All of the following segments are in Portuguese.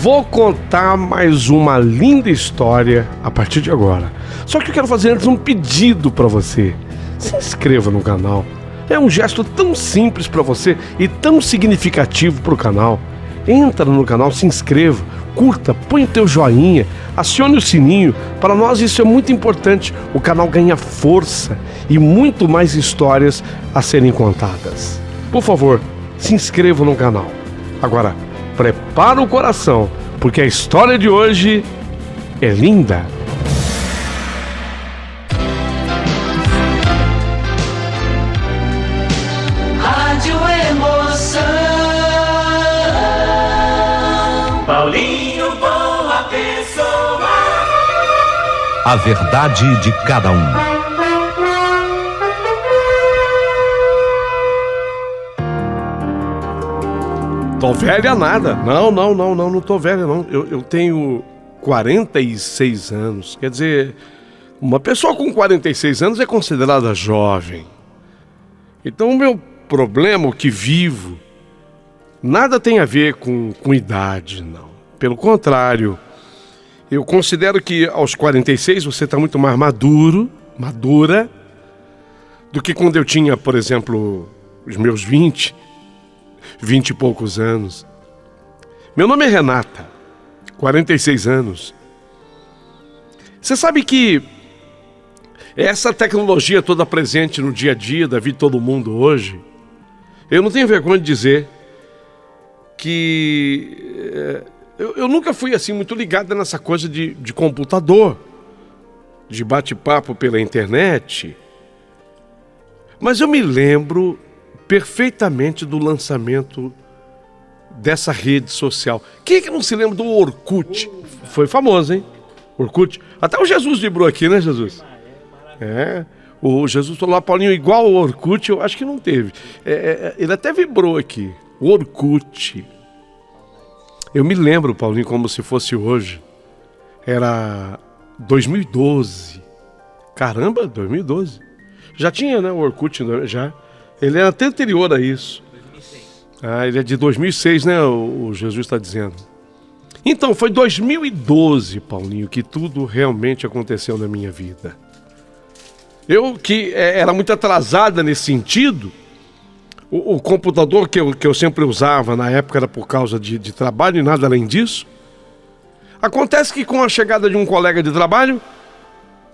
Vou contar mais uma linda história a partir de agora. Só que eu quero fazer antes um pedido para você. Se inscreva no canal. É um gesto tão simples para você e tão significativo para o canal. Entra no canal, se inscreva, curta, põe o teu joinha, acione o sininho. Para nós isso é muito importante. O canal ganha força e muito mais histórias a serem contadas. Por favor, se inscreva no canal. Agora, prepara o coração, porque a história de hoje é linda. Rádio Emoção. Paulinho, boa pessoa. A verdade de cada um. Tô velha nada. Não tô velha não. Eu tenho 46 anos. Quer dizer, uma pessoa com 46 anos é considerada jovem. Então o meu problema, o que vivo, nada tem a ver com idade, não. Pelo contrário, eu considero que aos 46 você está muito mais madura, do que quando eu tinha, por exemplo, os meus 20 e poucos anos. Meu nome é Renata, 46 anos. Você sabe que essa tecnologia toda presente no dia a dia da vida de todo mundo hoje, eu não tenho vergonha de dizer que eu nunca fui assim muito ligado nessa coisa de computador, de bate-papo pela internet. Mas eu me lembro perfeitamente do lançamento dessa rede social. Quem é que não se lembra do Orkut? Foi famoso, hein? Orkut. Até o Jesus vibrou aqui, né, Jesus? É. O Jesus falou lá, Paulinho, igual o Orkut, eu acho que não teve. Ele até vibrou aqui. O Orkut. Eu me lembro, Paulinho, como se fosse hoje. Era 2012. Caramba, 2012. Já tinha, né, o Orkut, já. Ele é até anterior a isso. 2006. Ele é de 2006, né? O Jesus está dizendo. Então, foi 2012, Paulinho, que tudo realmente aconteceu na minha vida. Eu, que era muito atrasada nesse sentido, o computador que eu sempre usava na época era por causa de trabalho e nada além disso. Acontece que com a chegada de um colega de trabalho,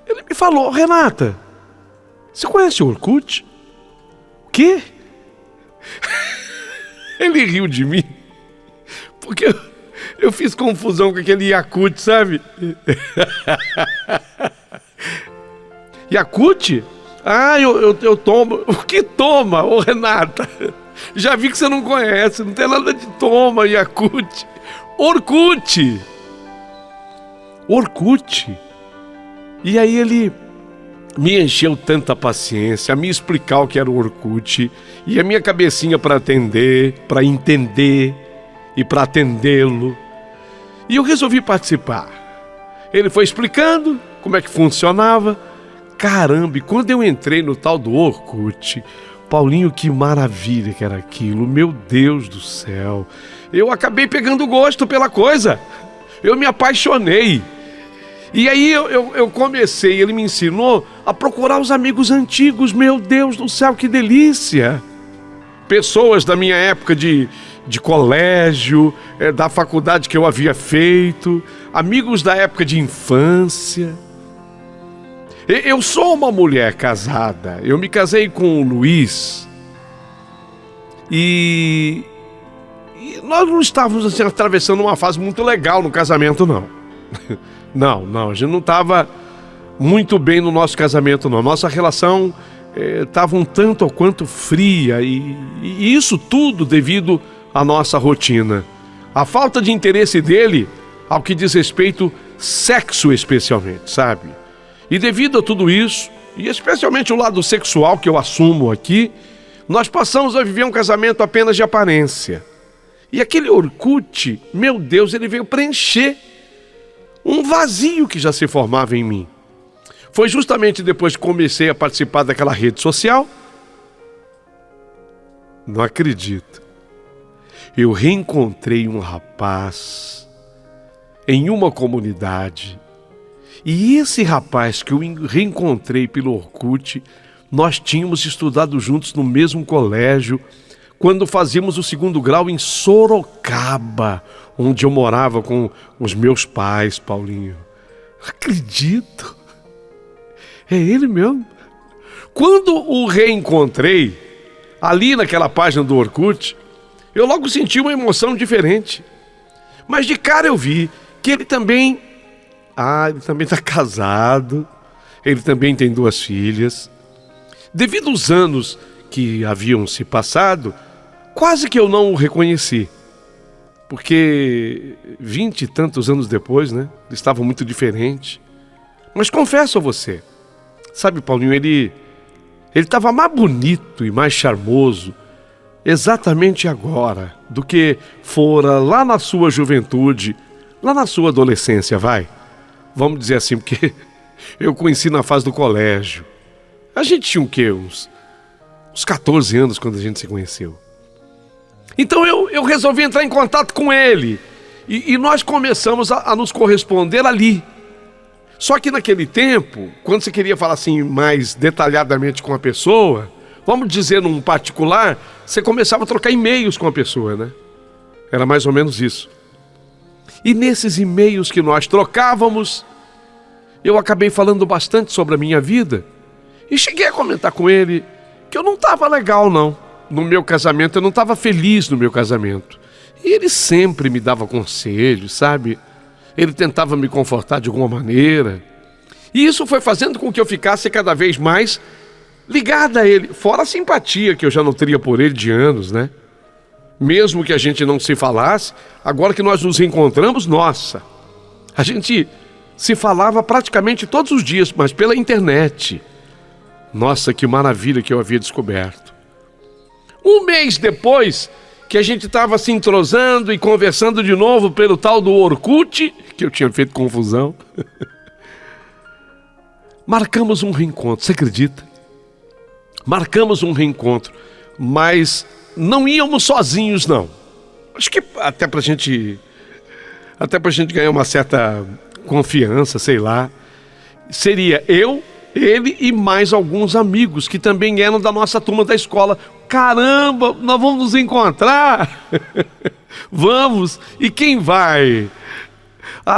ele me falou, Renata, você conhece o Orkut? Quê? Ele riu de mim, porque eu fiz confusão com aquele Yakult, sabe? Yakult? Eu tomo. O que toma, ô Renata? Já vi que você não conhece, não tem nada de toma, Yakult. Orkut. E aí ele me encheu tanta paciência a me explicar o que era o Orkut e a minha cabecinha para atender, para entender e para atendê-lo. E eu resolvi participar. Ele foi explicando como é que funcionava. Caramba, e quando eu entrei no tal do Orkut, Paulinho, que maravilha que era aquilo, meu Deus do céu. Eu acabei pegando gosto pela coisa. Eu me apaixonei. E aí eu comecei, ele me ensinou a procurar os amigos antigos. Meu Deus do céu, que delícia! Pessoas da minha época de colégio, da faculdade que eu havia feito, amigos da época de infância. Eu sou uma mulher casada, eu me casei com o Luiz e nós não estávamos assim, atravessando uma fase muito legal no casamento, não. Não, a gente não estava muito bem no nosso casamento, não. Nossa relação estava um tanto ou quanto fria e isso tudo devido à nossa rotina. A falta de interesse dele ao que diz respeito sexo especialmente, sabe? E devido a tudo isso, e especialmente o lado sexual que eu assumo aqui, nós passamos a viver um casamento apenas de aparência. E aquele Orkut, meu Deus, ele veio preencher um vazio que já se formava em mim. Foi justamente depois que comecei a participar daquela rede social. Não acredito. Eu reencontrei um rapaz em uma comunidade. E esse rapaz que eu reencontrei pelo Orkut, nós tínhamos estudado juntos no mesmo colégio, quando fazíamos o 2º grau em Sorocaba, onde eu morava com os meus pais, Paulinho. Acredito! É ele mesmo. Quando o reencontrei, ali naquela página do Orkut, eu logo senti uma emoção diferente. Mas de cara eu vi que ele também está casado, ele também tem 2 filhas. Devido aos anos que haviam se passado, quase que eu não o reconheci. Porque 20 e tantos anos depois, né, ele estava muito diferente. Mas confesso a você, sabe, Paulinho, ele estava mais bonito e mais charmoso exatamente agora do que fora lá na sua juventude, lá na sua adolescência, vai. Vamos dizer assim, porque eu conheci na fase do colégio. A gente tinha o quê? Uns 14 anos quando a gente se conheceu. Então eu resolvi entrar em contato com ele. E nós começamos a nos corresponder ali. Só que naquele tempo, quando você queria falar assim mais detalhadamente com a pessoa, vamos dizer num particular, você começava a trocar e-mails com a pessoa, né? Era mais ou menos isso. E nesses e-mails que nós trocávamos, eu acabei falando bastante sobre a minha vida. E cheguei a comentar com ele que eu não estava legal, não. No meu casamento, eu não estava feliz no meu casamento. E ele sempre me dava conselhos, sabe? Ele tentava me confortar de alguma maneira. E isso foi fazendo com que eu ficasse cada vez mais ligado a ele. Fora a simpatia que eu já nutria por ele de anos, né? Mesmo que a gente não se falasse, agora que nós nos encontramos, nossa, a gente se falava praticamente todos os dias, mas pela internet. Nossa, que maravilha que eu havia descoberto. Um mês depois que a gente estava se entrosando e conversando de novo pelo tal do Orkut, que eu tinha feito confusão, marcamos um reencontro, você acredita? Marcamos um reencontro, mas não íamos sozinhos, não. Acho que até pra gente ganhar uma certa confiança, sei lá. Seria eu, ele e mais alguns amigos que também eram da nossa turma da escola. Caramba, nós vamos nos encontrar? Vamos! E quem vai?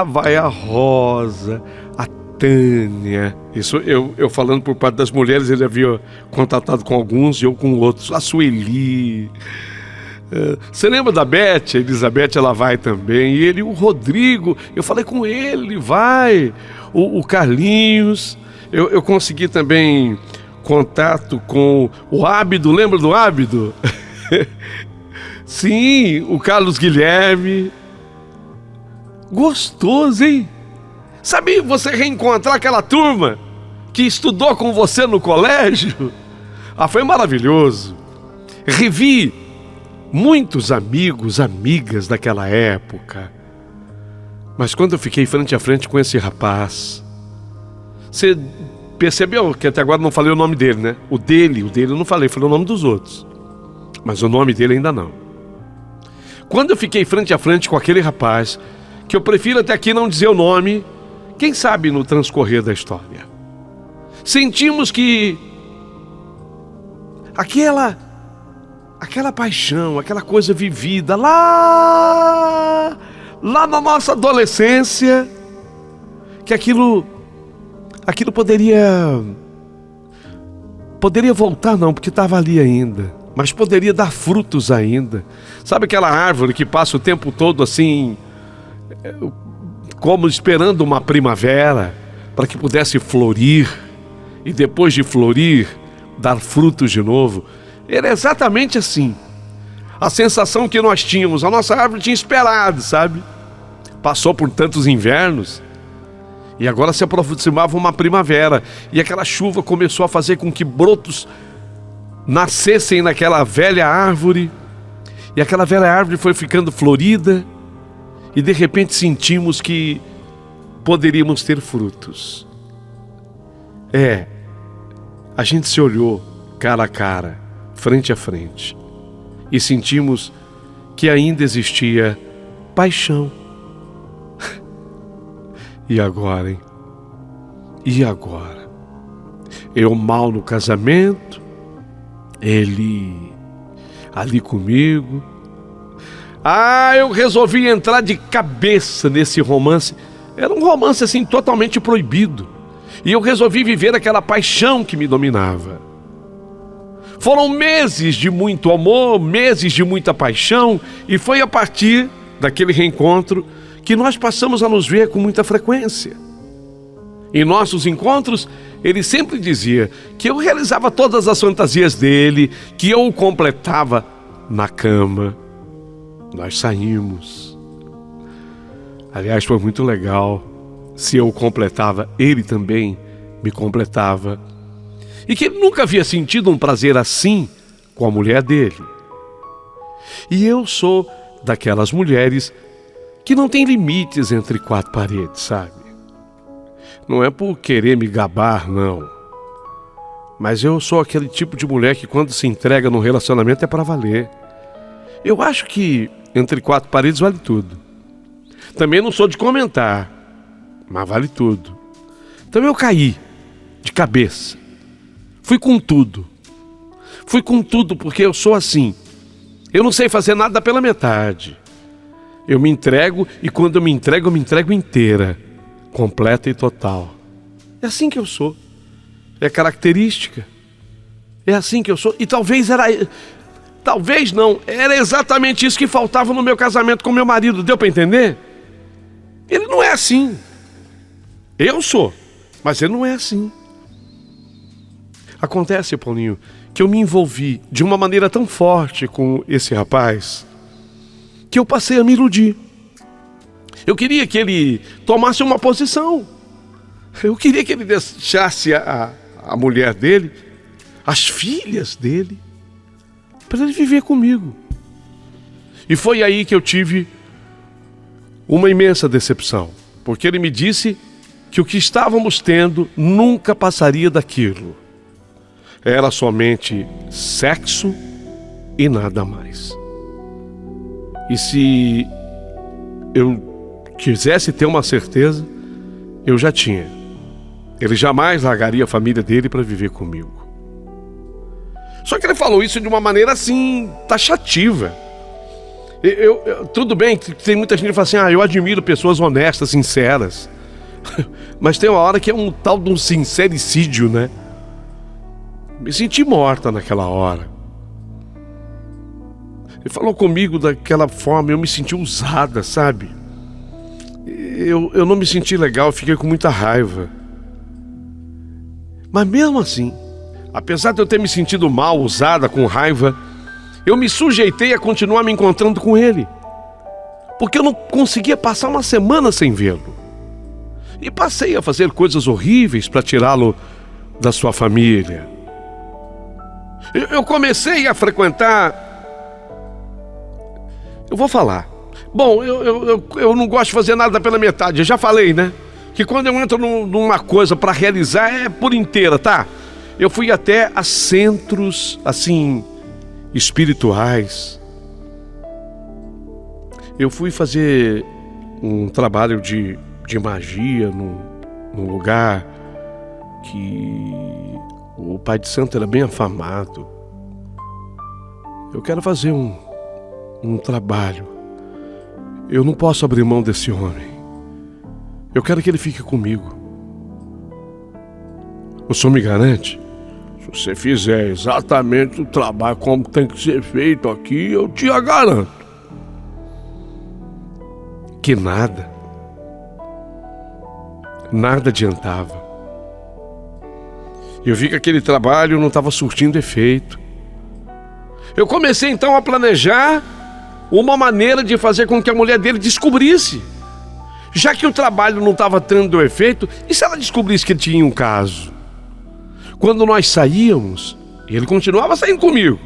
Vai a Rosa, a Tânia. Isso eu falando por parte das mulheres, ele havia contatado com alguns e eu com outros. A Sueli. Você lembra da Beth? A Elizabeth, ela vai também. E ele, o Rodrigo, eu falei com ele, vai. O Carlinhos. Eu consegui também contato com o Ábido, lembra do Ábido? Sim, o Carlos Guilherme. Gostoso, hein? Sabe você reencontrar aquela turma que estudou com você no colégio? Foi maravilhoso. Revi muitos amigos, amigas daquela época. Mas quando eu fiquei frente a frente com esse rapaz, você percebeu que até agora não falei o nome dele, né? O dele eu não falei, falei o nome dos outros. Mas o nome dele ainda não. Quando eu fiquei frente a frente com aquele rapaz, que eu prefiro até aqui não dizer o nome, quem sabe no transcorrer da história, sentimos que aquela paixão, aquela coisa vivida lá na nossa adolescência, que aquilo poderia voltar, não, porque estava ali ainda, mas poderia dar frutos ainda. Sabe aquela árvore que passa o tempo todo assim, como esperando uma primavera, para que pudesse florir, e depois de florir, dar frutos de novo? Era exatamente assim. A sensação que nós tínhamos, a nossa árvore tinha esperado, sabe? Passou por tantos invernos, e agora se aproximava uma primavera, e aquela chuva começou a fazer com que brotos nascessem naquela velha árvore, e aquela velha árvore foi ficando florida, e de repente sentimos que poderíamos ter frutos. A gente se olhou cara a cara, frente a frente, e sentimos que ainda existia paixão. E agora, hein? E agora? Eu mal no casamento, ele ali comigo. Eu resolvi entrar de cabeça nesse romance. Era um romance assim totalmente proibido. E eu resolvi viver aquela paixão que me dominava. Foram meses de muito amor, meses de muita paixão, e foi a partir daquele reencontro que nós passamos a nos ver com muita frequência. Em nossos encontros, ele sempre dizia que eu realizava todas as fantasias dele, que eu o completava na cama. Nós saímos. Aliás, foi muito legal. Se eu o completava, ele também me completava. E que ele nunca havia sentido um prazer assim com a mulher dele. E eu sou daquelas mulheres que não tem limites entre quatro paredes, sabe? Não é por querer me gabar, não. Mas eu sou aquele tipo de mulher que quando se entrega num relacionamento é para valer. Eu acho que entre quatro paredes vale tudo. Também não sou de comentar, mas vale tudo. Então eu caí de cabeça. Fui com tudo. Fui com tudo porque eu sou assim. Eu não sei fazer nada pela metade. Eu me entrego e quando eu me entrego inteira. Completa e total. É assim que eu sou. É característica. É assim que eu sou. E talvez não, era exatamente isso que faltava no meu casamento com meu marido. Deu para entender? Ele não é assim. Eu sou, mas ele não é assim. Acontece, Paulinho, que eu me envolvi de uma maneira tão forte com esse rapaz que eu passei a me iludir. Eu queria que ele tomasse uma posição. Eu queria que ele deixasse a mulher dele, as filhas dele, para ele viver comigo. E foi aí que eu tive uma imensa decepção, porque ele me disse que o que estávamos tendo nunca passaria daquilo. Era somente sexo e nada mais. E se eu quisesse ter uma certeza, eu já tinha. Ele jamais largaria a família dele para viver comigo. Só que ele falou isso de uma maneira assim, taxativa. Tudo bem, tem muita gente que fala assim, eu admiro pessoas honestas, sinceras. Mas tem uma hora que é um tal de um sincericídio, né? Me senti morta naquela hora. Ele falou comigo daquela forma, eu me senti usada, sabe? Eu não me senti legal, eu fiquei com muita raiva. Mas mesmo assim, apesar de eu ter me sentido mal, usada, com raiva, eu me sujeitei a continuar me encontrando com ele. Porque eu não conseguia passar uma semana sem vê-lo. E passei a fazer coisas horríveis para tirá-lo da sua família. Eu comecei a frequentar... Eu vou falar. Bom, eu não gosto de fazer nada pela metade, eu já falei, né? Que quando eu entro numa coisa para realizar é por inteira, tá? Eu fui até a centros, assim, espirituais. Eu fui fazer um trabalho de magia num lugar que o pai de santo era bem afamado. Eu quero fazer um trabalho. Eu não posso abrir mão desse homem. Eu quero que ele fique comigo. O senhor me garante? Se você fizer exatamente o trabalho como tem que ser feito aqui, eu te garanto. Que nada adiantava. Eu vi que aquele trabalho não estava surtindo efeito. Eu comecei então a planejar uma maneira de fazer com que a mulher dele descobrisse. Já que o trabalho não estava tendo efeito, e se ela descobrisse que ele tinha um caso? Quando nós saíamos, ele continuava saindo comigo.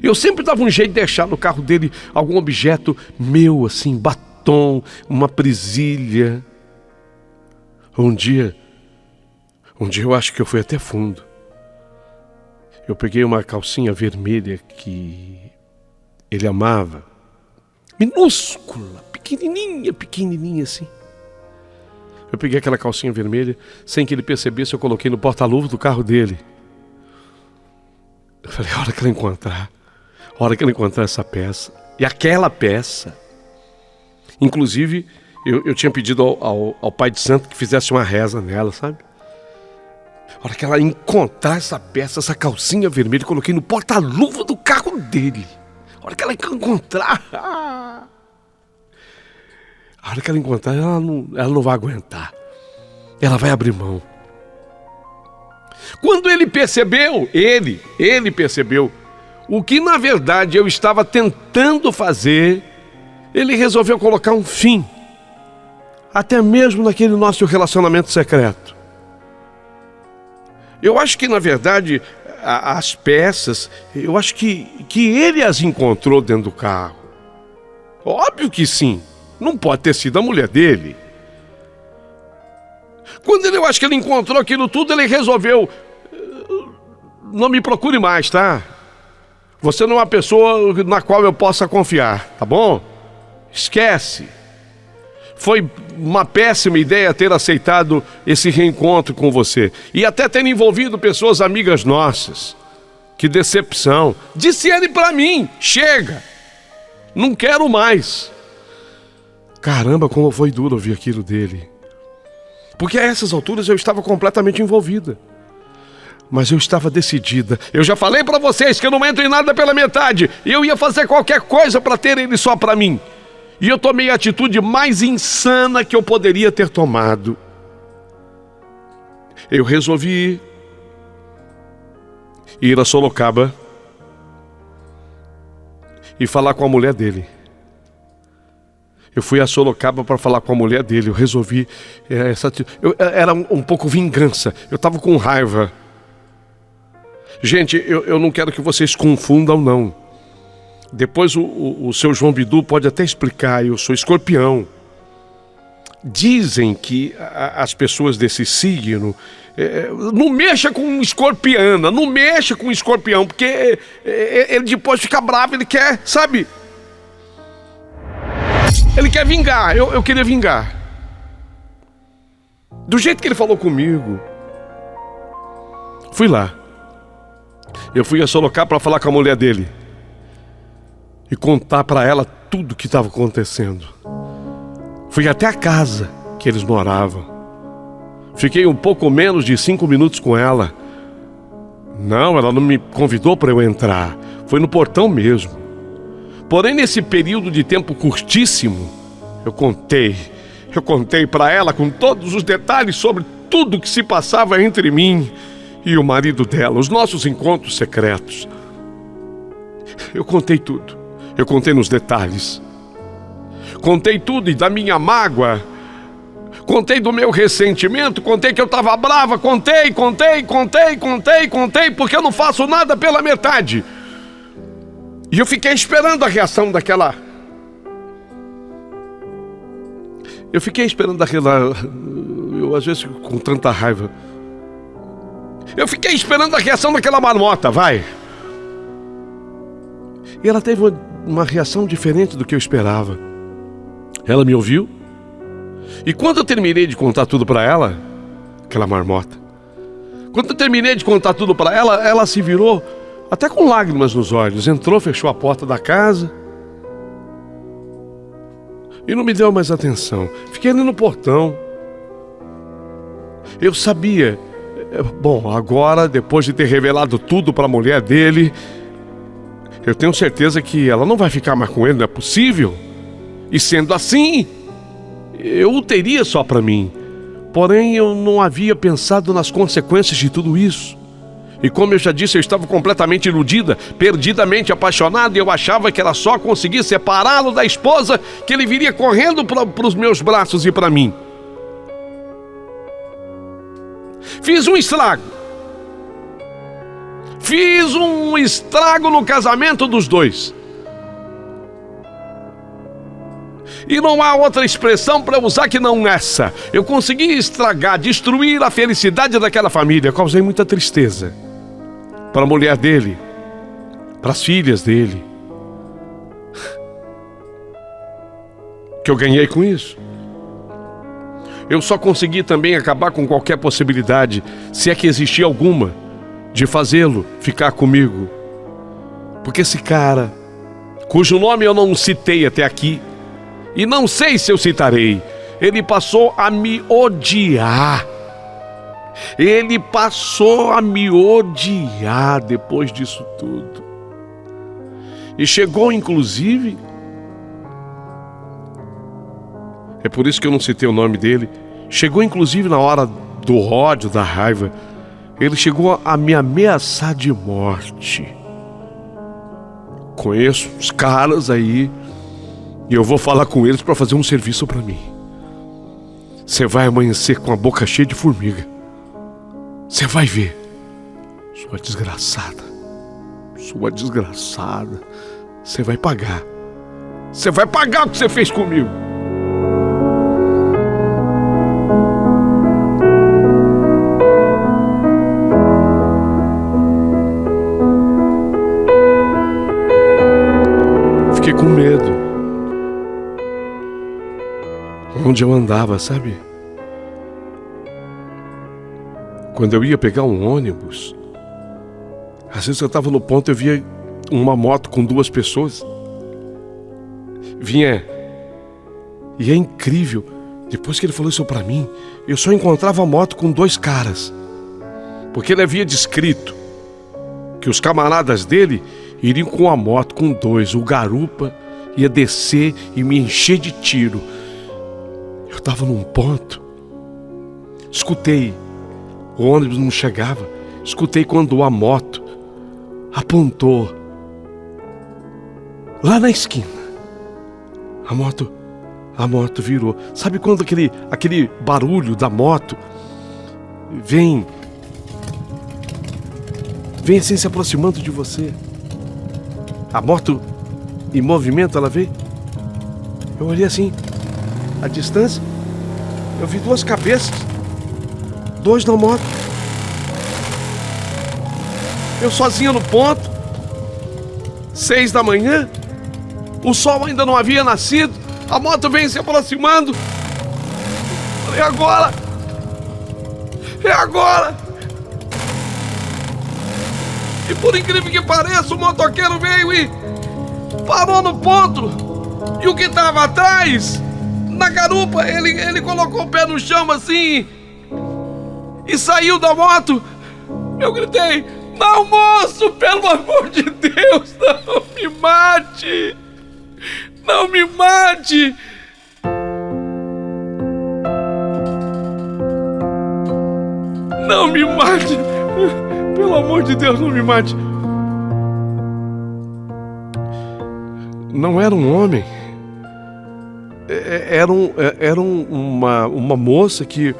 Eu sempre dava um jeito de deixar no carro dele algum objeto meu, assim, batom, uma presilha. Um dia eu acho que eu fui até fundo. Eu peguei uma calcinha vermelha que ele amava, minúscula, pequenininha assim. Eu peguei aquela calcinha vermelha, sem que ele percebesse, eu coloquei no porta-luvas do carro dele. Eu falei, a hora que ela encontrar essa peça, e aquela peça, inclusive, eu tinha pedido ao Pai de Santo que fizesse uma reza nela, sabe? A hora que ela encontrar essa peça, essa calcinha vermelha, eu coloquei no porta-luva do carro dele. A hora que ela encontrar, ela não vai aguentar. Ela vai abrir mão. Quando ele percebeu, ele percebeu o que na verdade eu estava tentando fazer, ele resolveu colocar um fim, até mesmo naquele nosso relacionamento secreto. Eu acho que na verdade as peças, eu acho que ele as encontrou dentro do carro. Óbvio que sim, não pode ter sido a mulher dele. Quando eu acho que ele encontrou aquilo tudo, ele resolveu, não me procure mais, tá? Você não é uma pessoa na qual eu possa confiar, tá bom? Esquece. Foi uma péssima ideia ter aceitado esse reencontro com você. E até ter envolvido pessoas amigas nossas. Que decepção. Disse ele pra mim, chega. Não quero mais. Caramba, como foi duro ouvir aquilo dele. Porque a essas alturas eu estava completamente envolvida. Mas eu estava decidida. Eu já falei pra vocês que eu não entro em nada pela metade. Eu ia fazer qualquer coisa pra ter ele só pra mim. E eu tomei a atitude mais insana que eu poderia ter tomado. Eu resolvi ir a Sorocaba e falar com a mulher dele. Eu fui a Sorocaba para falar com a mulher dele. Eu resolvi era um pouco vingança. Eu estava com raiva. Gente, eu não quero que vocês confundam, não. Depois o seu João Bidu pode até explicar, eu sou escorpião. Dizem que as pessoas desse signo, não mexa com escorpiana, não mexa com escorpião, porque ele depois fica bravo, ele quer, sabe? Ele quer vingar, eu queria vingar. Do jeito que ele falou comigo, fui lá. Eu fui a Sorocaba para falar com a mulher dele e contar para ela tudo o que estava acontecendo. Fui até a casa que eles moravam. Fiquei um pouco menos de 5 minutos com ela. Não, ela não me convidou para eu entrar. Foi no portão mesmo. Porém, nesse período de tempo curtíssimo, eu contei para ela com todos os detalhes sobre tudo que se passava entre mim e o marido dela, os nossos encontros secretos. Eu contei tudo. Eu contei nos detalhes. Contei tudo e da minha mágoa. Contei do meu ressentimento. Contei que eu estava brava. Contei, porque eu não faço nada pela metade. E eu fiquei esperando a reação daquela... Eu às vezes fico com tanta raiva. Eu fiquei esperando a reação daquela marmota, vai. E ela teve uma reação diferente do que eu esperava. Ela me ouviu. E quando eu terminei de contar tudo para ela, aquela marmota, quando eu terminei de contar tudo para ela, ela se virou, até com lágrimas nos olhos, entrou, fechou a porta da casa e não me deu mais atenção. Fiquei ali no portão. Eu sabia, bom, agora, depois de ter revelado tudo para a mulher dele, eu tenho certeza que ela não vai ficar mais com ele, não é possível. E sendo assim, eu o teria só para mim. Porém, eu não havia pensado nas consequências de tudo isso. E como eu já disse, eu estava completamente iludida, perdidamente apaixonada, e eu achava que ela só conseguia separá-lo da esposa, que ele viria correndo para os meus braços e para mim. Fiz um estrago. Fiz um estrago no casamento dos dois. E não há outra expressão para usar que não essa. Eu consegui estragar, destruir a felicidade daquela família. Causei muita tristeza para a mulher dele, para as filhas dele. Que eu ganhei com isso? Eu só consegui também acabar com qualquer possibilidade, se é que existia alguma, de fazê-lo ficar comigo. Porque esse cara, cujo nome eu não citei até aqui, e não sei se eu citarei, ele passou a me odiar. Ele passou a me odiar depois disso tudo. E chegou, inclusive, é por isso que eu não citei o nome dele, chegou, inclusive, na hora do ódio, da raiva, ele chegou a me ameaçar de morte. Conheço os caras aí, e eu vou falar com eles para fazer um serviço para mim. Você vai amanhecer com a boca cheia de formiga. Você vai ver. Sua desgraçada. Sua desgraçada. Você vai pagar. Você vai pagar o que você fez comigo. Fiquei com medo. Onde eu andava, sabe? Quando eu ia pegar um ônibus, às vezes eu estava no ponto, eu via uma moto com 2 pessoas. Vinha. E é incrível, depois que ele falou isso pra mim, eu só encontrava moto com 2 caras. Porque ele havia descrito que os camaradas dele iriam com a moto com 2. O garupa ia descer e me encher de tiro. Eu estava num ponto, escutei. O ônibus não chegava. Escutei quando a moto apontou lá na esquina. A moto virou. Sabe quando aquele barulho da moto vem assim se aproximando de você? A moto em movimento, ela veio. Eu olhei assim, à distância, eu vi 2 cabeças. 2 na moto. Eu sozinho no ponto. 6 da manhã. O sol ainda não havia nascido. A moto vem se aproximando. É agora. É agora. E por incrível que pareça, o motoqueiro veio e parou no ponto. E o que estava atrás, na garupa, ele colocou o pé no chão assim e saiu da moto. Eu gritei: não, moço, pelo amor de Deus, não me mate! Não me mate! Não me mate! Pelo amor de Deus, não me mate! Não era um homem. Era uma moça que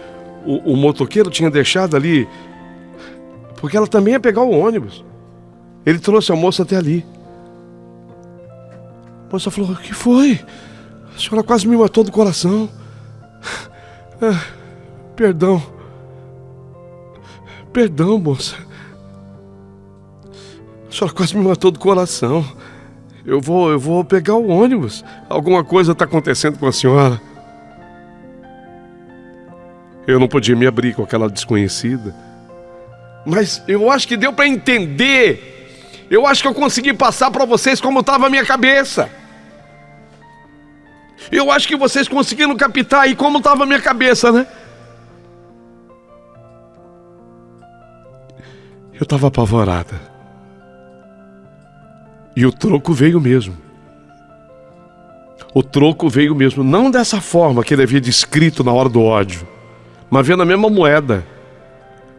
o motoqueiro tinha deixado ali, porque ela também ia pegar o ônibus. Ele trouxe a moça até ali. A moça falou: o que foi? A senhora quase me matou do coração. Perdão. Perdão, moça. A senhora quase me matou do coração. Eu vou pegar o ônibus. Alguma coisa está acontecendo com a senhora. Eu não podia me abrir com aquela desconhecida. Mas eu acho que deu para entender. Eu acho que eu consegui passar para vocês como estava a minha cabeça. Eu acho que vocês conseguiram captar aí como estava a minha cabeça, né? Eu estava apavorada. E o troco veio mesmo. O troco veio mesmo. Não dessa forma que ele havia descrito na hora do ódio, mas veio na mesma moeda.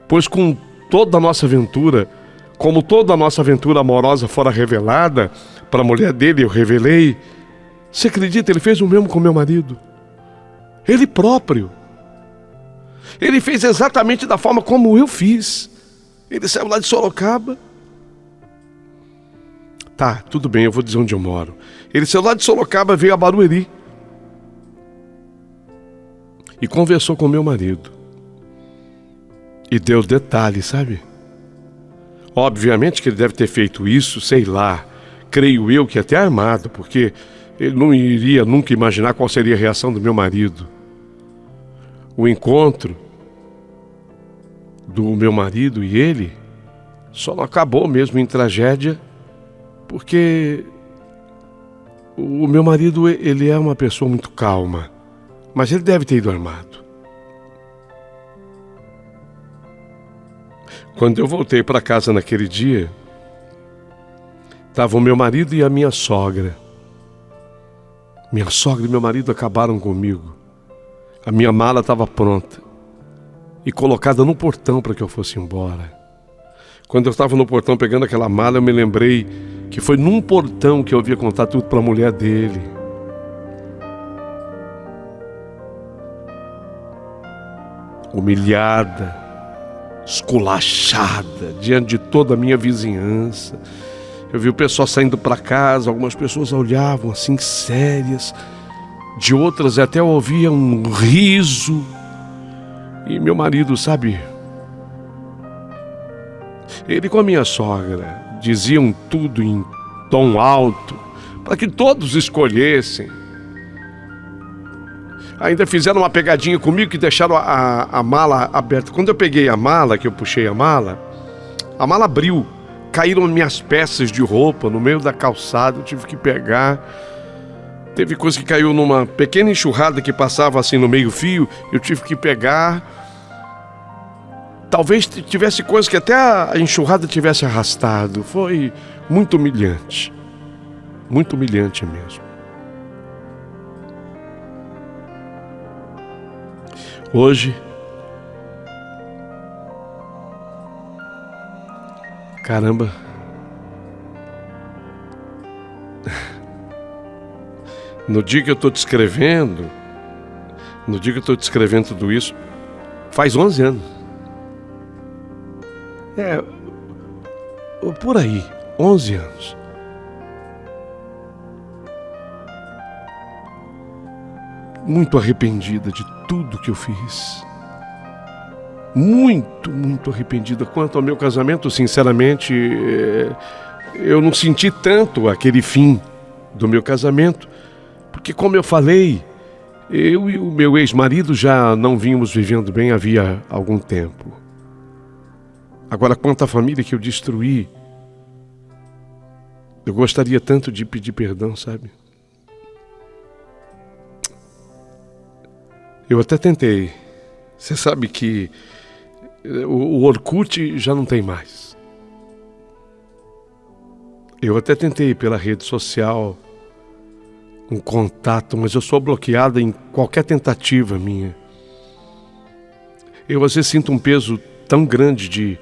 Pois com toda a nossa aventura, como toda a nossa aventura amorosa fora revelada para a mulher dele, eu revelei. Você acredita? Ele fez o mesmo com meu marido. Ele próprio. Ele fez exatamente da forma como eu fiz. Ele saiu lá de Sorocaba. Tá, tudo bem, eu vou dizer onde eu moro. Ele saiu lá de Sorocaba, veio a Barueri e conversou com meu marido. E deu detalhes, sabe? Obviamente que ele deve ter feito isso, sei lá, creio eu que até armado, porque ele não iria nunca imaginar qual seria a reação do meu marido. o encontro do meu marido e ele só não acabou mesmo em tragédia porque o meu marido, ele é uma pessoa muito calma, mas ele deve ter ido armado. Quando eu voltei para casa naquele dia, estavam o meu marido e a minha sogra. Minha sogra e meu marido acabaram comigo. A minha mala estava pronta e colocada no portão para que eu fosse embora. Quando eu estava no portão pegando aquela mala, eu me lembrei que foi num portão que eu havia contar tudo para a mulher dele. Humilhada, esculachada diante de toda a minha vizinhança. Eu vi o pessoal saindo para casa, algumas pessoas olhavam assim sérias, de outras até eu ouvia um riso. E meu marido, sabe, ele com a minha sogra diziam tudo em tom alto para que todos escolhessem. Ainda fizeram uma pegadinha comigo que deixaram a mala aberta. Quando eu peguei a mala, que eu puxei a mala abriu. Caíram minhas peças de roupa no meio da calçada, eu tive que pegar. Teve coisa que caiu numa pequena enxurrada que passava assim no meio-fio, eu tive que pegar. Talvez tivesse coisa que até a enxurrada tivesse arrastado. Foi muito humilhante mesmo. Hoje, caramba, no dia que eu estou descrevendo tudo isso, faz 11 anos. Por aí, 11 anos. Muito arrependida de tudo que eu fiz. Muito arrependida. Quanto ao meu casamento, sinceramente, eu não senti tanto aquele fim do meu casamento, porque, como eu falei, eu e o meu ex-marido já não vínhamos vivendo bem havia algum tempo. Agora, quanto à família que eu destruí, eu gostaria tanto de pedir perdão, sabe? Eu até tentei. Você sabe que o Orkut já não tem mais. Eu até tentei pela rede social um contato, mas eu sou bloqueada em qualquer tentativa minha. Eu às vezes sinto um peso tão grande de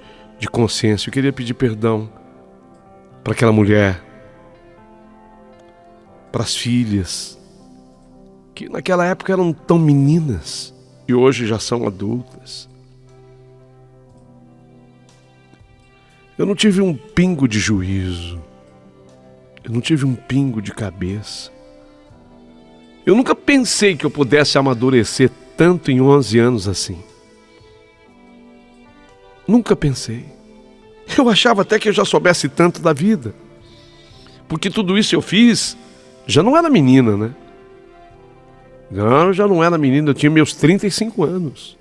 consciência. Eu queria pedir perdão para aquela mulher, para as filhas, que naquela época eram tão meninas e hoje já são adultas. Eu não tive um pingo de juízo, eu não tive um pingo de cabeça. Eu nunca pensei que eu pudesse amadurecer tanto em 11 anos assim. Nunca pensei. Eu achava até que eu já soubesse tanto da vida, porque tudo isso eu fiz, já não era menina, né? Não, já não era menina, eu tinha meus 35 anos.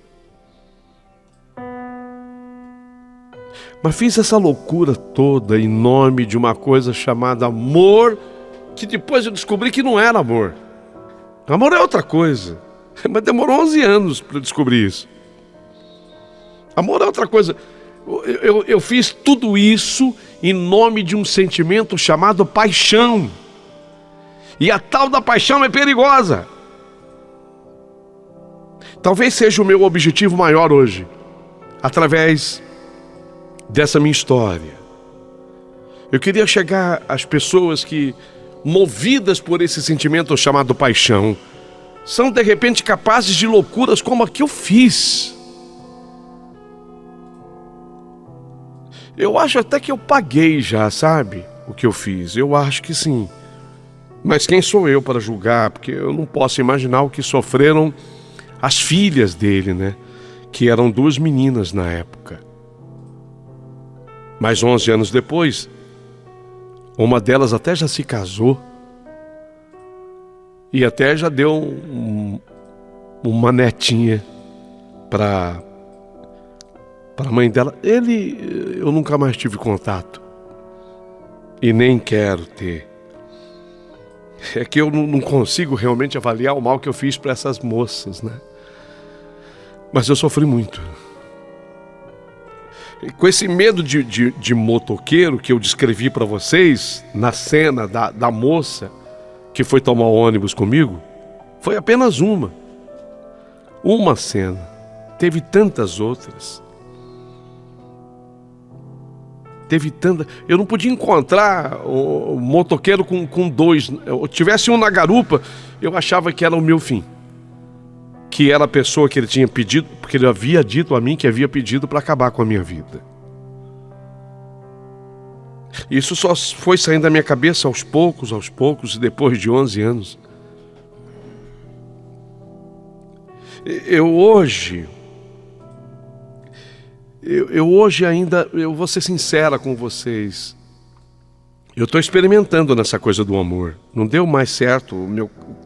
Mas fiz essa loucura toda em nome de uma coisa chamada amor, que depois eu descobri que não era amor. Amor é outra coisa, mas demorou 11 anos para eu descobrir isso. Amor é outra coisa. Eu fiz tudo isso em nome de um sentimento chamado paixão. E a tal da paixão é perigosa. Talvez seja o meu objetivo maior hoje, através dessa minha história. Eu queria chegar às pessoas que, movidas por esse sentimento chamado paixão, são de repente capazes de loucuras como a que eu fiz. Eu acho até que eu paguei já, sabe, o que eu fiz. Eu acho que sim. Mas quem sou eu para julgar? Porque eu não posso imaginar o que sofreram as filhas dele, né? Que eram 2 meninas na época. Mas 11 anos depois, uma delas até já se casou. E até já deu uma netinha. para a mãe dela. Eu nunca mais tive contato. E nem quero ter. É que eu não consigo realmente avaliar o mal que eu fiz para essas moças, né? Mas eu sofri muito. E com esse medo de motoqueiro que eu descrevi para vocês, na cena da moça que foi tomar o ônibus comigo, foi apenas uma cena. Teve tantas outras. Eu não podia encontrar o motoqueiro com dois. Eu tivesse um na garupa, eu achava que era o meu fim. Que era a pessoa que ele tinha pedido, porque ele havia dito a mim que havia pedido para acabar com a minha vida. Isso só foi saindo da minha cabeça aos poucos, e depois de 11 anos. Eu hoje ainda, eu vou ser sincera com vocês, eu estou experimentando nessa coisa do amor. Não deu mais certo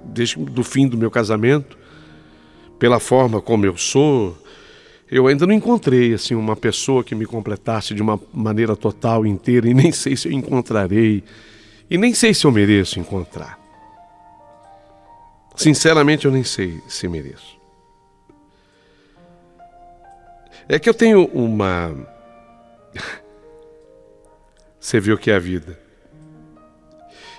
desde o fim do meu casamento, pela forma como eu sou. Eu ainda não encontrei assim uma pessoa que me completasse de uma maneira total, inteira, e nem sei se eu encontrarei, e nem sei se eu mereço encontrar. Sinceramente, eu nem sei se mereço. É que eu tenho uma... Você vê o que é a vida.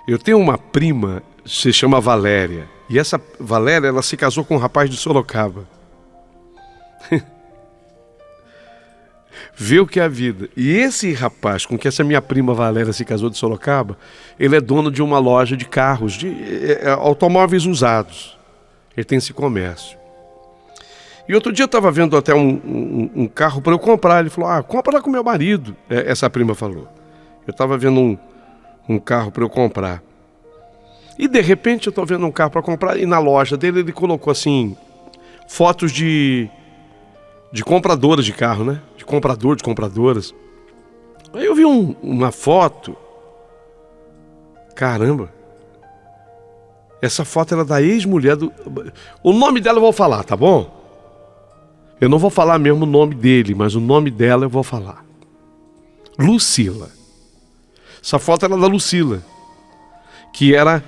Eu tenho uma prima, se chama Valéria. E essa Valéria, ela se casou com um rapaz de Sorocaba. Vê o que é a vida. E esse rapaz com que essa minha prima Valéria se casou de Sorocaba, ele é dono de uma loja de carros, de automóveis usados. Ele tem esse comércio. E outro dia eu estava vendo até um carro para eu comprar. Ele falou, compra lá com meu marido. Essa prima falou. Eu estava vendo um carro para eu comprar. E de repente eu estou vendo um carro para comprar. E na loja dele ele colocou assim, fotos de compradoras de carro, né? De comprador, de compradoras. Aí eu vi uma foto. Caramba. Essa foto era da ex-mulher do... O nome dela eu vou falar, tá bom? Eu não vou falar mesmo o nome dele, mas o nome dela eu vou falar. Lucila. Essa foto era da Lucila, que era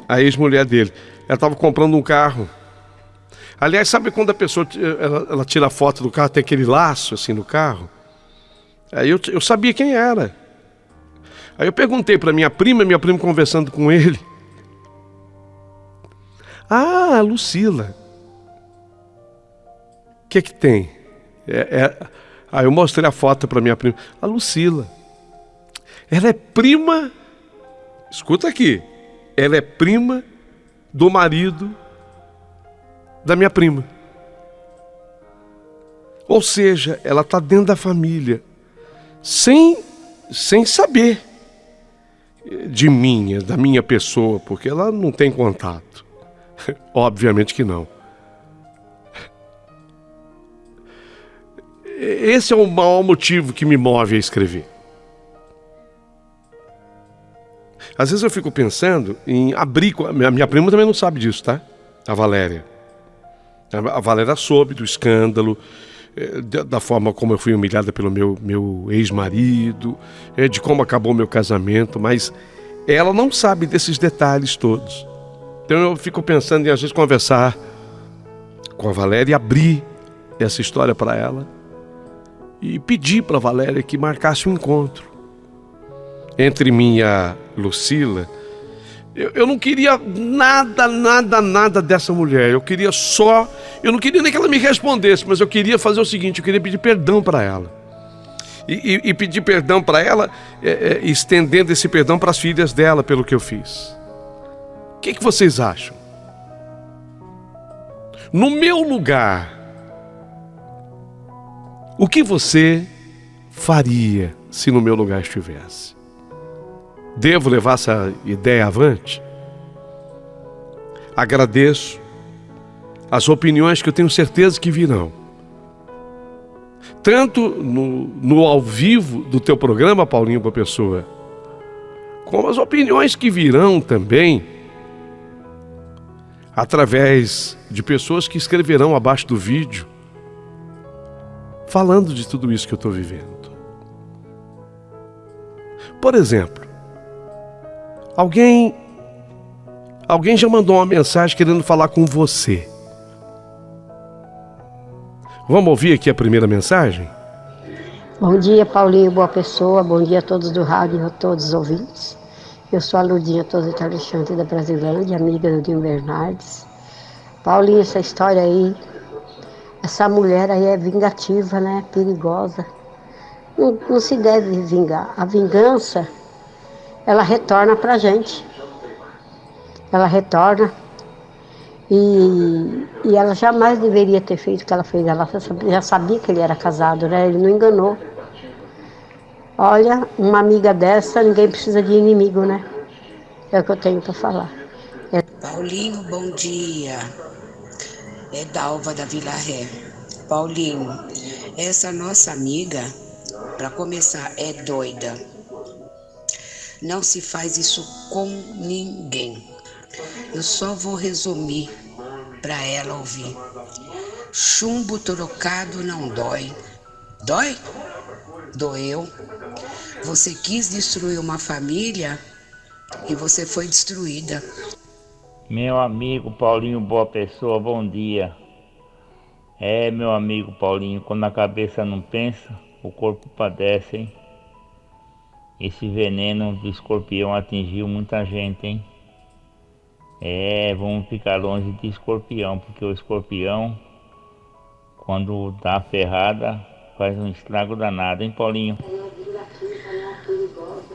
a ex-mulher dele. Ela estava comprando um carro. Aliás, sabe quando a pessoa ela tira a foto do carro, tem aquele laço assim no carro? Aí eu sabia quem era. Aí eu perguntei para minha prima conversando com ele. Lucila. O que tem? Aí eu mostrei a foto para minha prima. A Lucila. Ela é prima... Escuta aqui. Ela é prima do marido da minha prima. Ou seja, ela está dentro da família. Sem saber de mim, da minha pessoa. Porque ela não tem contato. Obviamente que não. Esse é o maior motivo que me move a escrever. Às vezes eu fico pensando em abrir... A minha prima também não sabe disso, tá? A Valéria. A Valéria soube do escândalo, da forma como eu fui humilhada pelo meu ex-marido, de como acabou o meu casamento, mas ela não sabe desses detalhes todos. Então eu fico pensando em, às vezes, conversar com a Valéria e abrir essa história para ela. E pedi para a Valéria que marcasse um encontro entre mim e a Lucila. Eu não queria nada dessa mulher. Eu não queria nem que ela me respondesse, mas eu queria fazer o seguinte, eu queria pedir perdão para ela. E pedir perdão para ela, estendendo esse perdão para as filhas dela pelo que eu fiz. O que vocês acham? No meu lugar, o que você faria se no meu lugar estivesse? Devo levar essa ideia avante? Agradeço as opiniões que eu tenho certeza que virão. Tanto no ao vivo do teu programa, Paulinho Boa Pessoa, como as opiniões que virão também através de pessoas que escreverão abaixo do vídeo falando de tudo isso que eu estou vivendo. Por exemplo, alguém já mandou uma mensagem querendo falar com você. Vamos ouvir aqui a primeira mensagem? Bom dia, Paulinho, boa pessoa. Bom dia a todos do rádio e a todos os ouvintes. Eu sou a Ludinha Tosita Alexandre da Brasilândia, amiga do Dinho Bernardes. Paulinho, essa história aí, essa mulher aí é vingativa, né? Perigosa. Não se deve vingar. A vingança, ela retorna pra gente. Ela retorna. E ela jamais deveria ter feito o que ela fez. Ela já sabia que ele era casado, né? Ele não enganou. Olha, uma amiga dessa, ninguém precisa de inimigo, né? É o que eu tenho para falar. Paulinho, bom dia. É Dalva da Vila Ré. Paulinho, essa nossa amiga, para começar, é doida. Não se faz isso com ninguém. Eu só vou resumir para ela ouvir. Chumbo trocado não dói. Dói? Doeu. Você quis destruir uma família e você foi destruída. Meu amigo Paulinho, boa pessoa, bom dia. Meu amigo Paulinho, quando a cabeça não pensa, o corpo padece, hein? Esse veneno do escorpião atingiu muita gente, hein? Vamos ficar longe de escorpião, porque o escorpião, quando dá ferrada, faz um estrago danado, hein, Paulinho?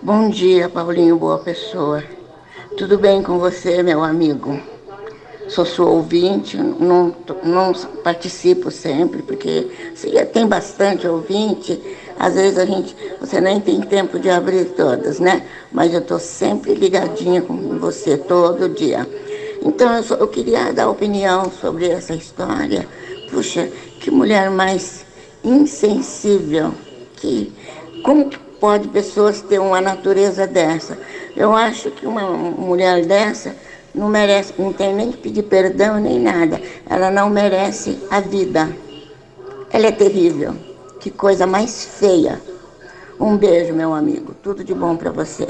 Bom dia, Paulinho, boa pessoa. Tudo bem com você, meu amigo? Sou sua ouvinte, não participo sempre, porque tem bastante ouvinte. Às vezes você nem tem tempo de abrir todas, né? Mas eu estou sempre ligadinha com você, todo dia. Então eu queria dar opinião sobre essa história. Puxa, que mulher mais insensível. Como pode pessoas ter uma natureza dessa? Eu acho que uma mulher dessa não merece, não tem nem que pedir perdão nem nada. Ela não merece a vida. Ela é terrível. Que coisa mais feia. Um beijo, meu amigo. Tudo de bom para você.